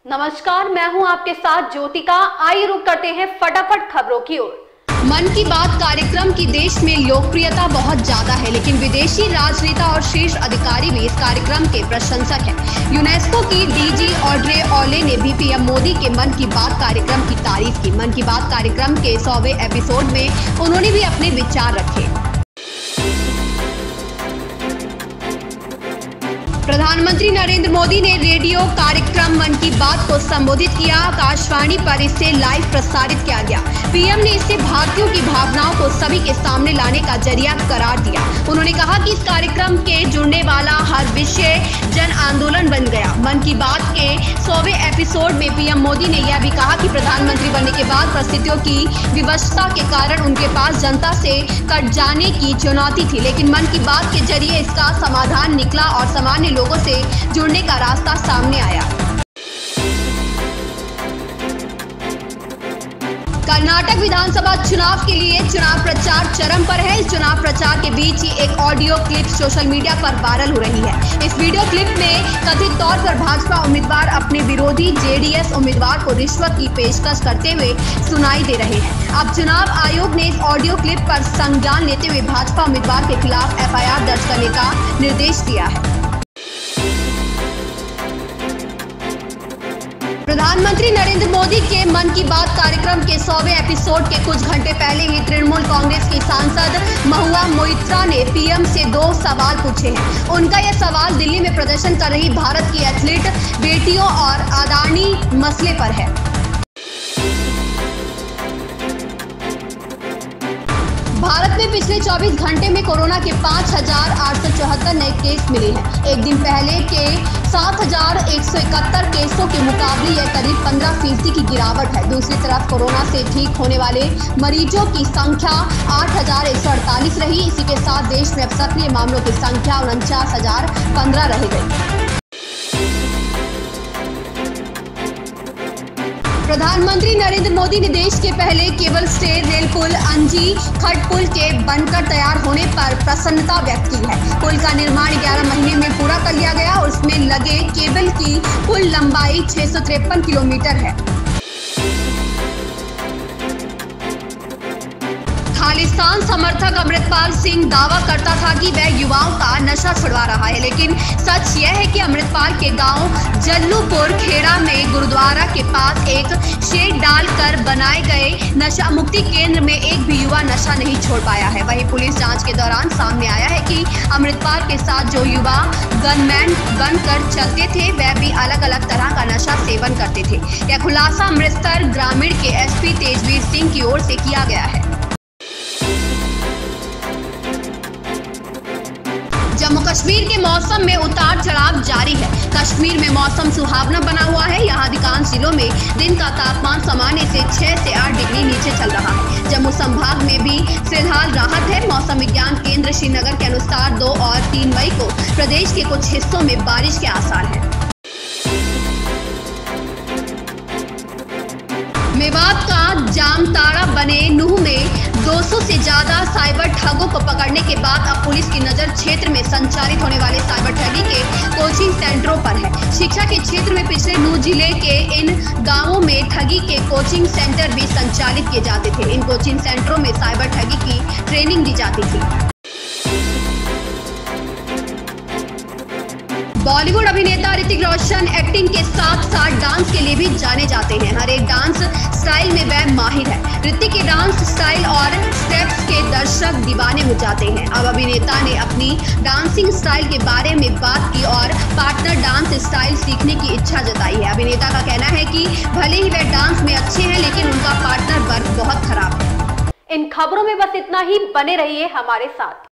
नमस्कार, मैं हूं आपके साथ ज्योतिका। आइए रुक करते हैं फटाफट खबरों की ओर। मन की बात कार्यक्रम की देश में लोकप्रियता बहुत ज्यादा है, लेकिन विदेशी राजनेता और शीर्ष अधिकारी भी इस कार्यक्रम के प्रशंसक हैं। यूनेस्को की डीजी ऑड्रे ऑले ने भी पीएम मोदी के मन की बात कार्यक्रम की तारीफ की। मन की बात कार्यक्रम के 100वें एपिसोड में उन्होंने भी अपने विचार रखे। प्रधानमंत्री नरेंद्र मोदी ने रेडियो कार्यक्रम मन की बात को संबोधित किया। आकाशवाणी पर इसे लाइव प्रसारित किया गया। पीएम ने इसे भारतीयों की भावनाओं को सभी के सामने लाने का जरिया करार दिया। उन्होंने कहा कि इस कार्यक्रम के जुड़ने वाला हर विषय जन आंदोलन बन गया। मन की बात के 100वें एपिसोड में पीएम मोदी ने यह भी कहा कि प्रधानमंत्री बनने के बाद परिस्थितियों की विवशता के कारण उनके पास जनता से कट जाने की चुनौती थी, लेकिन मन की बात के जरिए इसका समाधान निकला और सामान्य लोगों से जुड़ने का रास्ता सामने आया। कर्नाटक विधानसभा चुनाव के लिए चुनाव प्रचार चरम पर है। इस चुनाव प्रचार के बीच ही एक ऑडियो क्लिप सोशल मीडिया पर वायरल हो रही है। इस वीडियो क्लिप में कथित तौर पर भाजपा उम्मीदवार अपने विरोधी जेडीएस उम्मीदवार को रिश्वत की पेशकश करते हुए सुनाई दे रहे हैं। अब चुनाव आयोग ने इस ऑडियो क्लिप पर संज्ञान लेते हुए भाजपा उम्मीदवार के खिलाफ एफआईआर दर्ज करने का निर्देश दिया है। प्रधानमंत्री नरेंद्र मोदी के मन की बात कार्यक्रम के 100वें एपिसोड के कुछ घंटे पहले ही तृणमूल कांग्रेस की सांसद महुआ मोइत्रा ने पीएम से 2 सवाल पूछे हैं। उनका यह सवाल दिल्ली में प्रदर्शन कर रही भारत की एथलीट बेटियों और अदानी मसले पर है। भारत में पिछले 24 घंटे में कोरोना के 5,874 नए केस मिले हैं। एक दिन पहले के 7,171 केसों के मुकाबले यह करीब 15% की गिरावट है। दूसरी तरफ कोरोना से ठीक होने वाले मरीजों की संख्या 8,148 रही। इसी के साथ देश में अब सक्रिय मामलों की संख्या 49,015 रह गई। प्रधानमंत्री नरेंद्र मोदी ने देश के पहले केबल स्टे रेल पुल अंजी खट पुल के बनकर तैयार होने पर प्रसन्नता व्यक्त की है। पुल का निर्माण 11 महीने में पूरा कर लिया गया और उसमें लगे केबल की कुल लंबाई 653 किलोमीटर है। खालिस्तान समर्थक अमृतपाल सिंह दावा करता था कि वह युवाओं का नशा छुड़वा रहा है, लेकिन सच यह है कि अमृतपाल के गांव जल्लूपुर खेड़ा में गुरुद्वारा के पास एक शेड डालकर बनाए गए नशा मुक्ति केंद्र में एक भी युवा नशा नहीं छोड़ पाया है। वहीं पुलिस जांच के दौरान सामने आया है कि अमृतपाल के साथ जो युवा गनमैन बनकर चलते थे वह भी अलग अलग तरह का नशा सेवन करते थे। यह खुलासा अमृतसर ग्रामीण के एसपी तेजवीर सिंह की ओर से किया गया है। जम्मू कश्मीर के मौसम में उतार चढ़ाव जारी है। कश्मीर में मौसम सुहावना बना हुआ है। यहाँ अधिकांश जिलों में दिन का तापमान सामान्य से 6 से 8 डिग्री नीचे चल रहा है। जम्मू संभाग में भी फिलहाल राहत है। मौसम विज्ञान केंद्र श्रीनगर के अनुसार 2 और 3 मई को प्रदेश के कुछ हिस्सों में बारिश के आसार हैं। मेवात का जामताड़ा बने नूह में 200 से ज्यादा साइबर ठगों को पकड़ने के बाद अब पुलिस की नजर क्षेत्र में संचालित होने वाले साइबर ठगी के कोचिंग सेंटरों पर है। शिक्षा के क्षेत्र में पिछले नूह जिले के इन गांवों में ठगी के कोचिंग सेंटर भी संचालित किए जाते थे। इन कोचिंग सेंटरों में साइबर ठगी की ट्रेनिंग दी जाती थी। बॉलीवुड अभिनेता ऋतिक रोशन एक्टिंग के साथ साथ डांस के लिए भी जाने जाते हैं। हर एक डांस स्टाइल में वह माहिर है। ऋतिक के डांस स्टाइल और स्टेप्स के दर्शक दीवाने हो जाते हैं। अब अभिनेता ने अपनी डांसिंग स्टाइल के बारे में बात की और पार्टनर डांस स्टाइल सीखने की इच्छा जताई है। अभिनेता का कहना है कि भले ही वह डांस में अच्छे हैं, लेकिन उनका पार्टनर वर्क बहुत खराब है। इन खबरों में बस इतना ही। बने रहिए हमारे साथ।